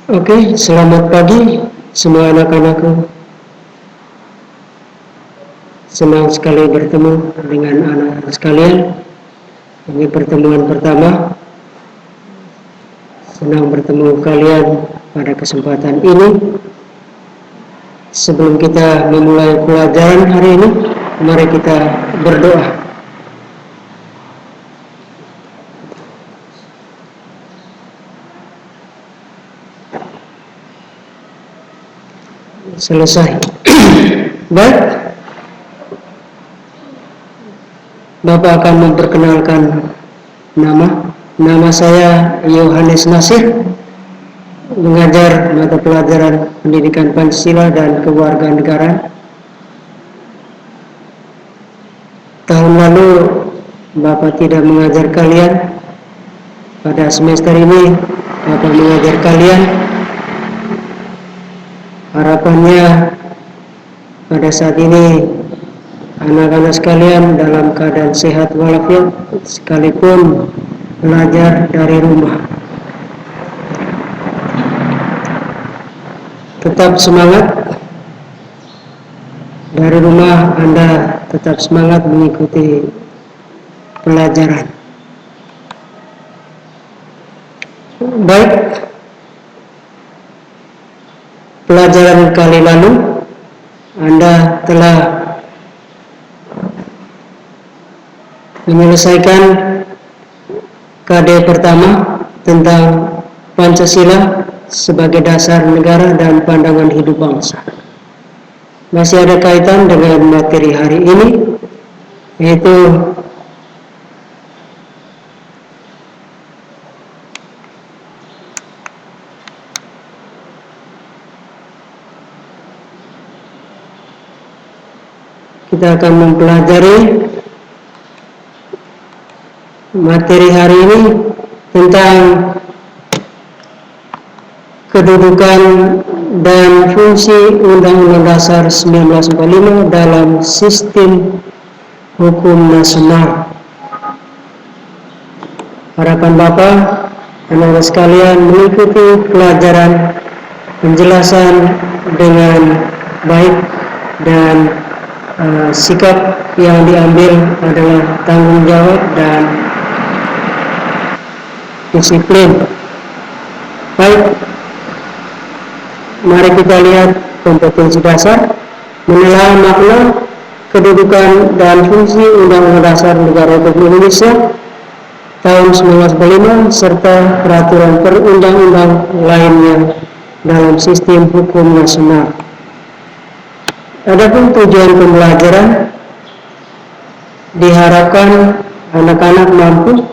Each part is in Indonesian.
Oke, selamat pagi semua anak-anakku. Senang sekali bertemu dengan anak-anak sekalian. Ini pertemuan pertama. Senang bertemu kalian pada kesempatan ini. Sebelum kita memulai pelajaran hari ini, mari kita berdoa. Selesai. Baik, Bapak akan memperkenalkan nama saya Yohanes Nasir, mengajar mata pelajaran pendidikan Pancasila dan kewarganegaraan. Tahun lalu Bapak tidak mengajar kalian. Pada semester ini Bapak mengajar kalian. Harapannya pada saat ini anak-anak sekalian dalam keadaan sehat walafiat, sekalipun belajar dari rumah. Tetap semangat. Dari rumah Anda tetap semangat mengikuti pelajaran. Baik, pelajaran kali lalu Anda telah menyelesaikan KD pertama tentang Pancasila sebagai dasar negara dan pandangan hidup bangsa. Masih ada kaitan dengan materi hari ini, yaitu kita akan mempelajari materi hari ini tentang kedudukan dan fungsi Undang-Undang Dasar 1945 dalam sistem hukum nasional. Harapan Bapak, anak-anak sekalian mengikuti pelajaran penjelasan dengan baik dan sikap yang diambil adalah tanggung jawab dan disiplin. Baik, mari kita lihat kompetensi dasar, menelaah makna, kedudukan dan fungsi Undang-Undang Dasar Negara Republik Indonesia tahun 1945 serta peraturan perundang-undang lainnya dalam sistem hukum nasional. Adapun tujuan pembelajaran, diharapkan anak-anak mampu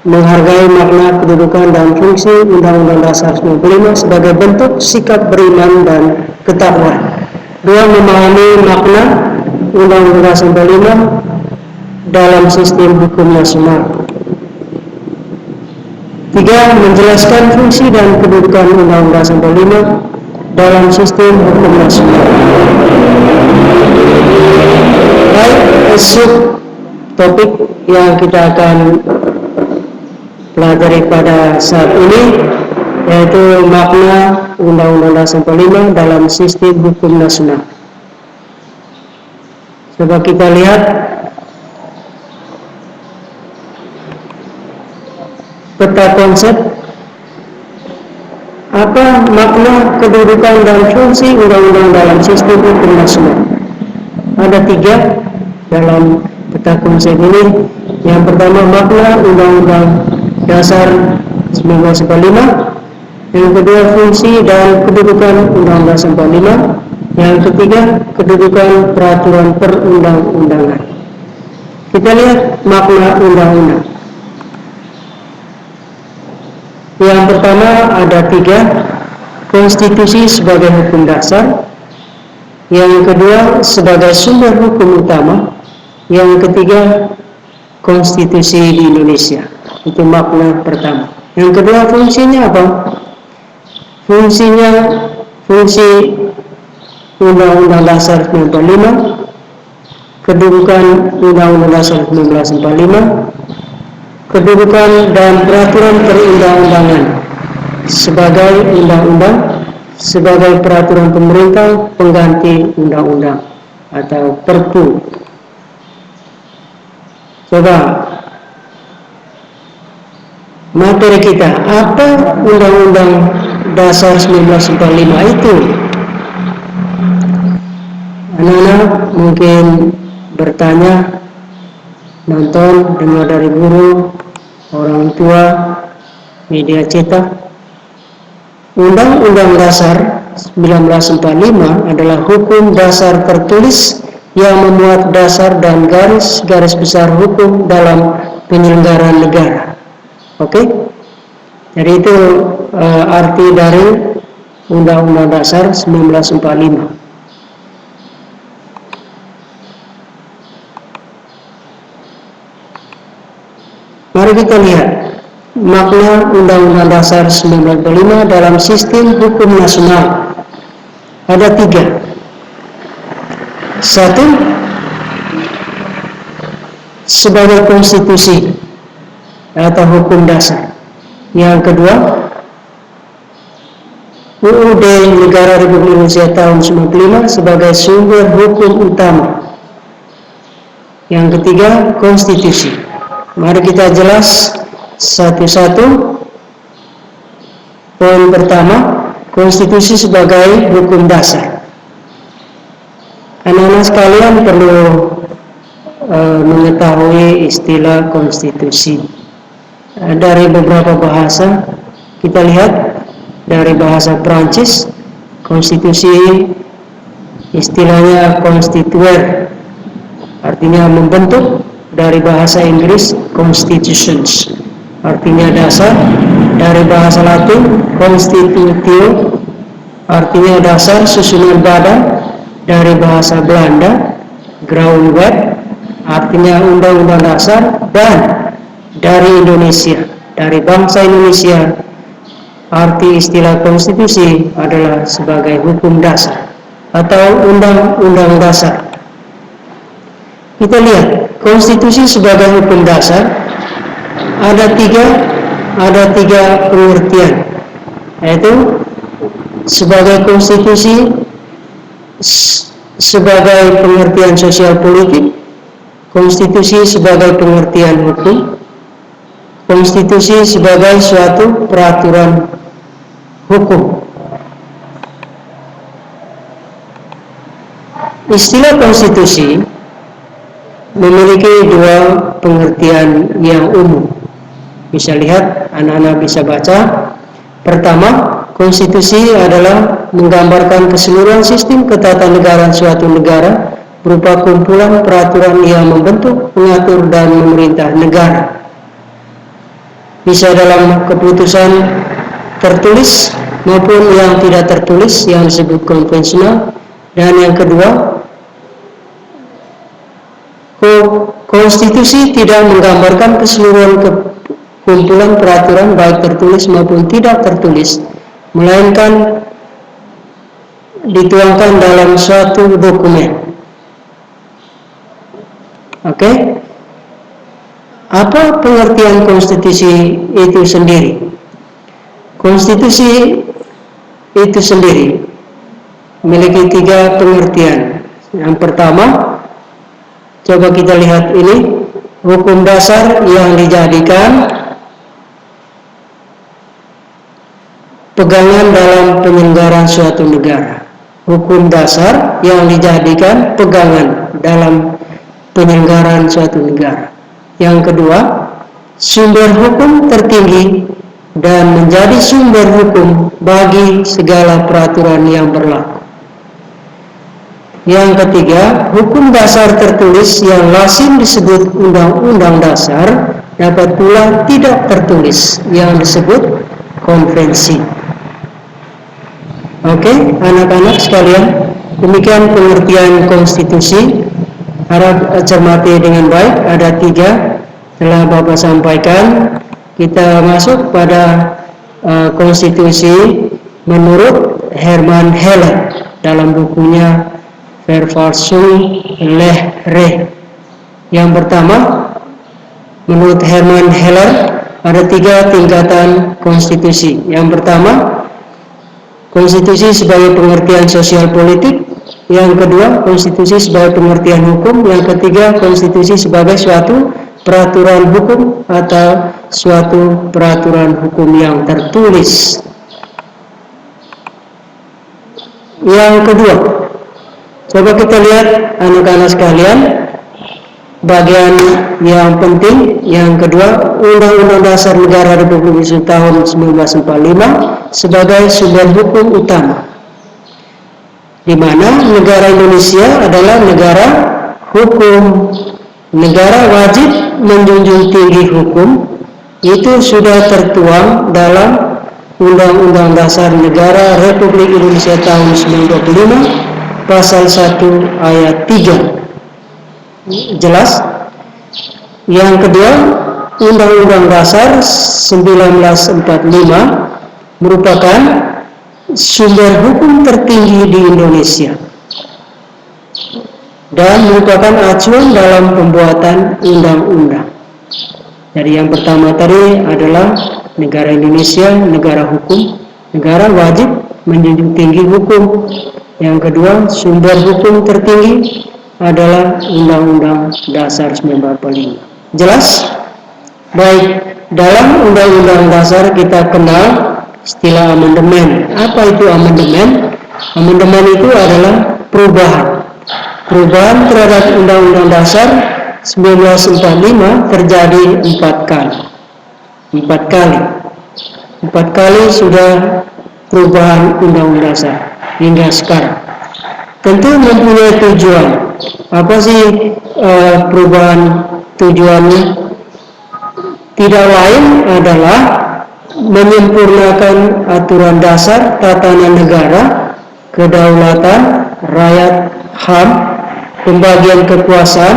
menghargai makna, kedudukan dan fungsi Undang-Undang Dasar 1945 sebagai bentuk sikap beriman dan ketakwaan. 2. Memahami makna Undang-Undang Dasar 1945 dalam sistem hukum nasional. 3. Menjelaskan fungsi dan kedudukan Undang-Undang Dasar 1945 dalam sistem hukum nasional. Baik, sub topik yang kita akan pelajari pada saat ini yaitu makna Undang-Undang Dasar 45 dalam sistem hukum nasional. Coba kita lihat peta konsep. Apa makna, kedudukan dan fungsi undang-undang dalam sistem hukum nasional? Ada 3 dalam peta konsep ini. Yang pertama, makna Undang-Undang Dasar 1945. Yang kedua, fungsi dan kedudukan Undang-Undang Dasar 45. Yang ketiga, kedudukan peraturan perundang-undangan. Kita lihat makna undang-undang. Yang pertama ada 3, konstitusi sebagai hukum dasar. Yang kedua sebagai sumber hukum utama. Yang ketiga konstitusi di Indonesia. Itu makna pertama. Yang kedua fungsinya apa? Fungsi Undang-Undang Dasar 1945, kedudukan Undang-Undang Dasar 1945, kedudukan dan peraturan perundang-undangan sebagai undang-undang, sebagai peraturan pemerintah pengganti undang-undang atau Perpu. Coba materi kita, apa Undang-Undang Dasar 1945 itu? Anak-anak mungkin bertanya, nonton, dengar dari guru, orang tua, media cetak. Undang-Undang Dasar 1945 adalah hukum dasar tertulis yang memuat dasar dan garis besar hukum dalam penyelenggaraan negara. Oke? Jadi itu arti dari Undang-Undang Dasar 1945. Mari kita lihat makna Undang-Undang Dasar 1945 dalam sistem hukum nasional. Ada 3. 1. Sebagai konstitusi atau hukum dasar. Yang kedua, UUD Negara Republik Indonesia tahun 1945 sebagai sumber hukum utama. Yang ketiga, konstitusi. Mari kita jelas satu-satu. Poin pertama, konstitusi sebagai hukum dasar. Anak-anak sekalian perlu mengetahui istilah konstitusi. Dari beberapa bahasa, kita lihat dari bahasa Prancis, konstitusi istilahnya constituer, artinya membentuk. Dari bahasa Inggris, constitutions, artinya dasar. Dari bahasa Latin, constitutio, artinya dasar, susunan badan. Dari bahasa Belanda, grondwet, artinya undang-undang dasar. Dan dari Indonesia, dari bangsa Indonesia, arti istilah konstitusi adalah sebagai hukum dasar atau undang-undang dasar. Kita lihat konstitusi sebagai hukum dasar ada tiga pengertian, yaitu sebagai konstitusi sebagai pengertian sosial politik, konstitusi sebagai pengertian hukum, konstitusi sebagai suatu peraturan hukum. Istilah konstitusi memiliki 2 pengertian yang umum. Bisa lihat, anak-anak bisa baca. Pertama, konstitusi adalah menggambarkan keseluruhan sistem ketatanegaraan suatu negara berupa kumpulan peraturan yang membentuk, mengatur, dan memerintah negara. Bisa dalam keputusan tertulis maupun yang tidak tertulis yang disebut konvensional. Dan yang kedua, konstitusi tidak menggambarkan keseluruhan kumpulan peraturan baik tertulis maupun tidak tertulis, melainkan dituangkan dalam suatu dokumen. Oke? Apa pengertian konstitusi itu sendiri? Konstitusi itu sendiri memiliki 3 pengertian. Yang pertama, coba kita lihat ini, hukum dasar yang dijadikan pegangan dalam penyelenggaraan suatu negara. Hukum dasar yang dijadikan pegangan dalam penyelenggaraan suatu negara. Yang kedua, sumber hukum tertinggi dan menjadi sumber hukum bagi segala peraturan yang berlaku. Yang ketiga, hukum dasar tertulis yang lazim disebut undang-undang dasar dapat pula tidak tertulis yang disebut konvensi. Oke, anak-anak sekalian, demikian pengertian konstitusi. Harap cermati dengan baik. Ada 3 telah Bapak sampaikan. Kita masuk pada konstitusi menurut Hermann Heller dalam bukunya Verfassung Lehre. Yang pertama, Menurut Herman Heller, ada 3 tingkatan konstitusi. Yang pertama, konstitusi sebagai pengertian sosial politik. Yang kedua, konstitusi sebagai pengertian hukum. Yang ketiga, konstitusi sebagai suatu peraturan hukum atau suatu peraturan hukum yang tertulis. Yang kedua, coba kita lihat anak-anak sekalian, bagian yang penting. Yang kedua, Undang-Undang Dasar Negara Republik Indonesia tahun 1945 sebagai sumber hukum utama, di mana negara Indonesia adalah negara hukum. Negara wajib menjunjung tinggi hukum. Itu sudah tertuang dalam Undang-Undang Dasar Negara Republik Indonesia tahun 1945 pasal 1 ayat 3. Jelas? Yang kedua, Undang-Undang Dasar 1945 merupakan sumber hukum tertinggi di Indonesia dan merupakan acuan dalam pembuatan undang-undang. Jadi yang pertama tadi adalah negara Indonesia, negara hukum, negara wajib menjunjung tinggi hukum. Yang kedua, sumber hukum tertinggi adalah Undang-Undang Dasar 1945. Jelas? Baik, dalam Undang-Undang Dasar kita kenal istilah amandemen. Apa itu amandemen? Amandemen itu adalah perubahan. Perubahan terhadap Undang-Undang Dasar 1945 terjadi 4 kali. 4 kali sudah perubahan Undang-Undang Dasar hingga sekarang. Tentu mempunyai tujuan. Apa sih perubahan tujuannya? Tidak lain adalah menyempurnakan aturan dasar tatanan negara, kedaulatan, rakyat, HAM, pembagian kekuasaan,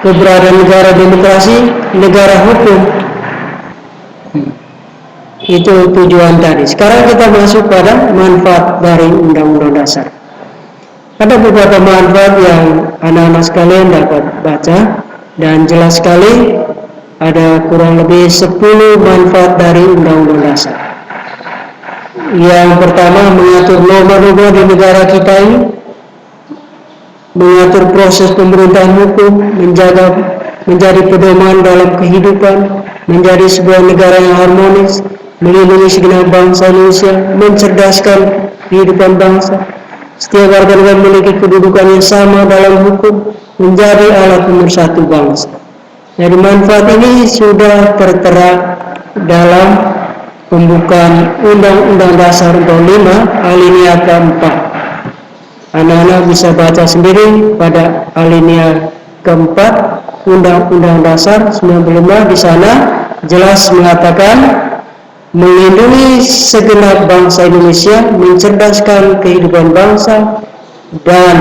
keberadaan negara demokrasi, negara hukum. Itu tujuan tadi. Sekarang kita masuk pada manfaat dari Undang-Undang Dasar. Ada beberapa manfaat yang anak-anak sekalian dapat baca, dan jelas sekali ada kurang lebih 10 manfaat dari Undang-Undang Dasar. Yang pertama, mengatur norma-norma di negara kita ini, mengatur proses pemerintahan hukum, menjadi pedoman dalam kehidupan, menjadi sebuah negara yang harmonis, melindungi segenap bangsa Indonesia, mencerdaskan kehidupan bangsa. Setiap warga negara memiliki kedudukan yang sama dalam hukum, menjadi alat pemersatu bangsa. Jadi manfaat ini sudah tertera dalam pembukaan Undang-Undang Dasar 45 alinea keempat. Anak-anak bisa baca sendiri pada alinea keempat Undang-Undang Dasar 1945. Di sana jelas mengatakan melindungi segenap bangsa Indonesia, mencerdaskan kehidupan bangsa, dan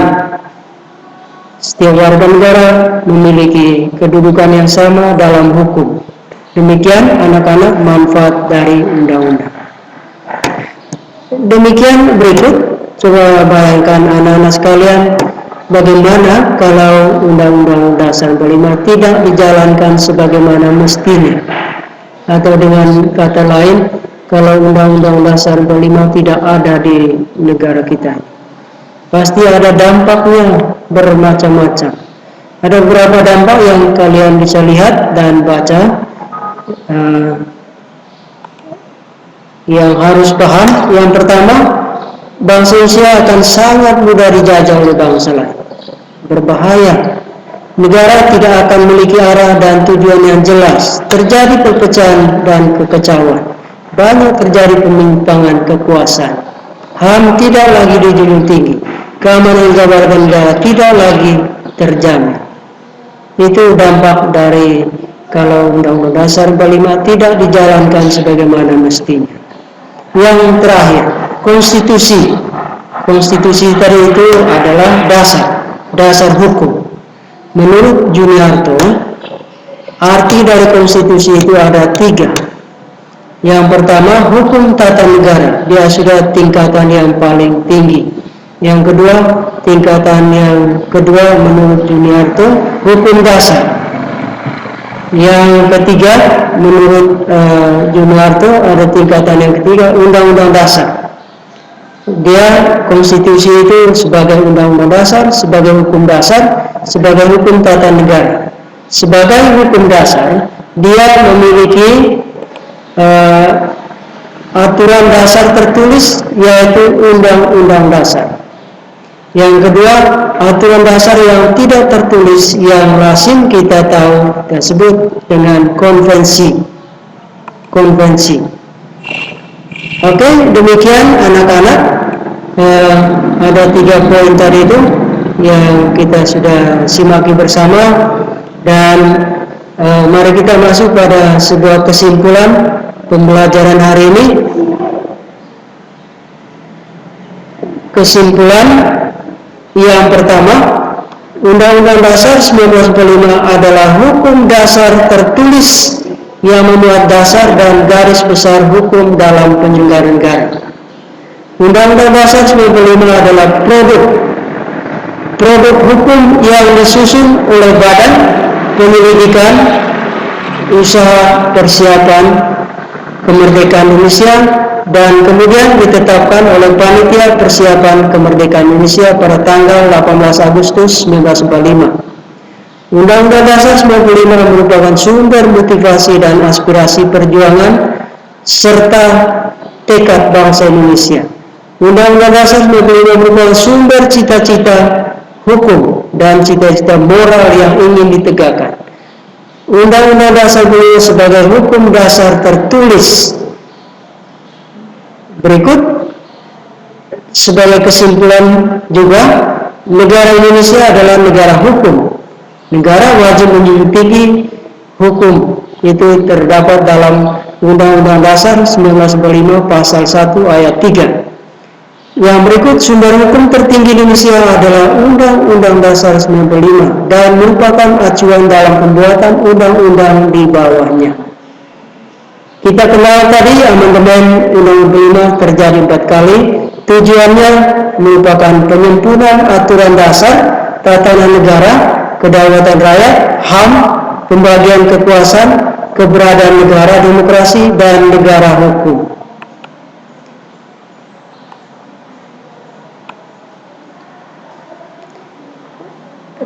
setiap warga negara memiliki kedudukan yang sama dalam hukum. Demikian anak-anak manfaat dari undang-undang. Demikian berikut, coba bayangkan anak-anak sekalian, bagaimana kalau Undang-Undang Dasar 45 tidak dijalankan sebagaimana mestinya. Atau dengan kata lain, kalau Undang-Undang Dasar 45 tidak ada di negara kita, pasti ada dampaknya bermacam-macam. Ada beberapa dampak yang kalian bisa lihat dan baca, yang harus paham. Yang pertama, bangsa Indonesia akan sangat mudah dijajah oleh bangsa lain. Berbahaya. Negara tidak akan memiliki arah dan tujuan yang jelas. Terjadi perpecahan dan kekecauan. Banyak terjadi penyimpangan kekuasaan. HAM tidak lagi dijunjung tinggi. Keamanan warga negara tidak lagi terjamin. Itu dampak dari kalau Undang-Undang Dasar 45 tidak dijalankan sebagaimana mestinya. Yang terakhir, konstitusi. Konstitusi tadi itu adalah dasar hukum. Menurut Juniarto, arti dari konstitusi itu ada 3. Yang pertama, hukum tata negara. Dia sudah tingkatan yang paling tinggi. Yang kedua, tingkatan yang kedua menurut Juniarto, hukum dasar. Yang ketiga, menurut Jumarto ada tingkatan yang ketiga, Undang-Undang Dasar. Dia konstitusi itu sebagai undang-undang dasar, sebagai hukum dasar, sebagai hukum tata negara. Sebagai hukum dasar, dia memiliki aturan dasar tertulis, yaitu Undang-Undang Dasar. Yang kedua, aturan dasar yang tidak tertulis yang lazim kita tahu disebut dengan konvensi. Oke, demikian anak-anak. Ada 3 poin tadi itu yang kita sudah simaki bersama, dan mari kita masuk pada sebuah kesimpulan pembelajaran hari ini. Kesimpulan yang pertama, Undang-Undang Dasar 1945 adalah hukum dasar tertulis yang memuat dasar dan garis besar hukum dalam penyelenggaraan negara. Undang-Undang Dasar 1945 adalah produk hukum yang disusun oleh Badan Penyelidikan Usaha Persiapan Kemerdekaan Indonesia dan kemudian ditetapkan oleh Panitia Persiapan Kemerdekaan Indonesia pada tanggal 18 Agustus 1945. Undang-Undang Dasar 1945 merupakan sumber motivasi dan aspirasi perjuangan serta tekad bangsa Indonesia. Undang-Undang Dasar 1945 merupakan sumber cita-cita hukum dan cita-cita moral yang ingin ditegakkan. Undang-Undang Dasar 1945 sebagai hukum dasar tertulis. Berikut sebagai kesimpulan juga, negara Indonesia adalah negara hukum. Negara wajib menjunjung tinggi hukum. Itu terdapat dalam Undang-Undang Dasar 1945 pasal 1 ayat 3. Yang berikut sumber hukum tertinggi di Indonesia adalah Undang-Undang Dasar 1945 dan merupakan acuan dalam pembuatan undang-undang di bawahnya. Kita kenal tadi amandemen Undang-Undang 45 terjadi 4 kali. Tujuannya merupakan penyempurnaan aturan dasar, tatanan negara, kedaulatan rakyat, HAM, pembagian kekuasaan, keberadaan negara, demokrasi, dan negara hukum.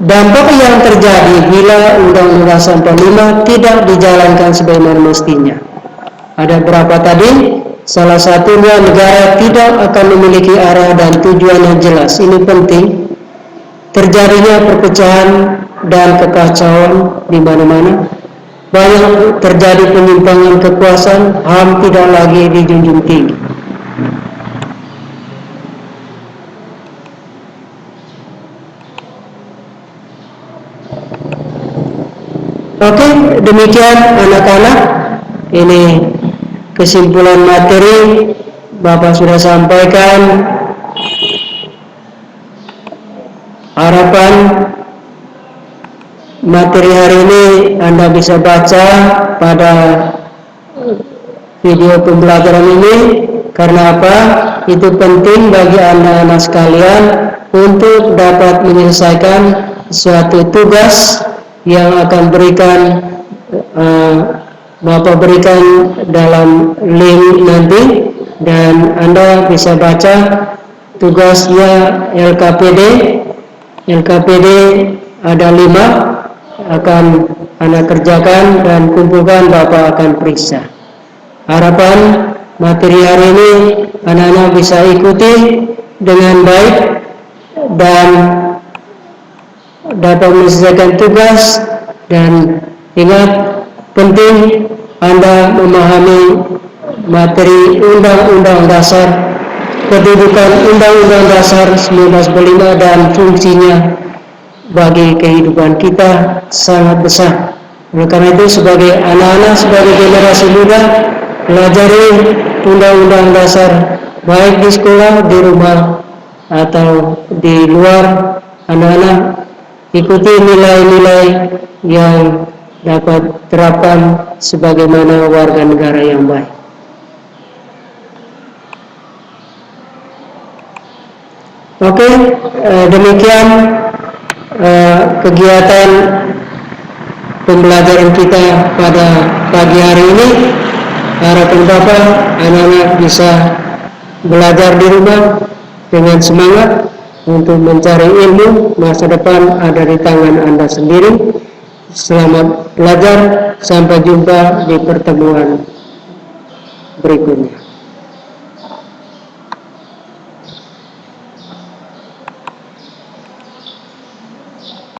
Dampak yang terjadi bila Undang-Undang Dasar 45 tidak dijalankan sebagaimana mestinya. Ada berapa tadi? Salah satunya negara tidak akan memiliki arah dan tujuan yang jelas. Ini penting. Terjadinya perpecahan dan kekacauan di mana-mana. Banyak terjadi penyimpangan kekuasaan, HAM tidak lagi dijunjung tinggi. Oke, demikian anak-anak. Ini kesimpulan materi Bapak sudah sampaikan. Harapan materi hari ini Anda bisa baca pada video pembelajaran ini. Karena apa? Itu penting bagi anak-anak sekalian untuk dapat menyelesaikan suatu tugas yang akan Bapak berikan dalam link nanti, dan Anda bisa baca tugasnya LKPD ada 5 akan Anda kerjakan dan kumpulkan, Bapak akan periksa. Harapan materi hari ini anak-anak bisa ikuti dengan baik dan dapat menyelesaikan tugas. Dan ingat, penting Anda memahami materi Undang-Undang Dasar, kedudukan Undang-Undang Dasar 1945 dan fungsinya bagi kehidupan kita sangat besar. Oleh karena itu, sebagai anak-anak, sebagai generasi muda, pelajari Undang-Undang Dasar baik di sekolah, di rumah, atau di luar. Anak-anak ikuti nilai-nilai yang dapat terapkan sebagaimana warga negara yang baik. Oke, demikian kegiatan pembelajaran kita pada pagi hari ini. Harapan Bapak, anak-anak bisa belajar di rumah dengan semangat untuk mencari ilmu. Masa depan ada di tangan Anda sendiri. Selamat belajar, sampai jumpa di pertemuan berikutnya.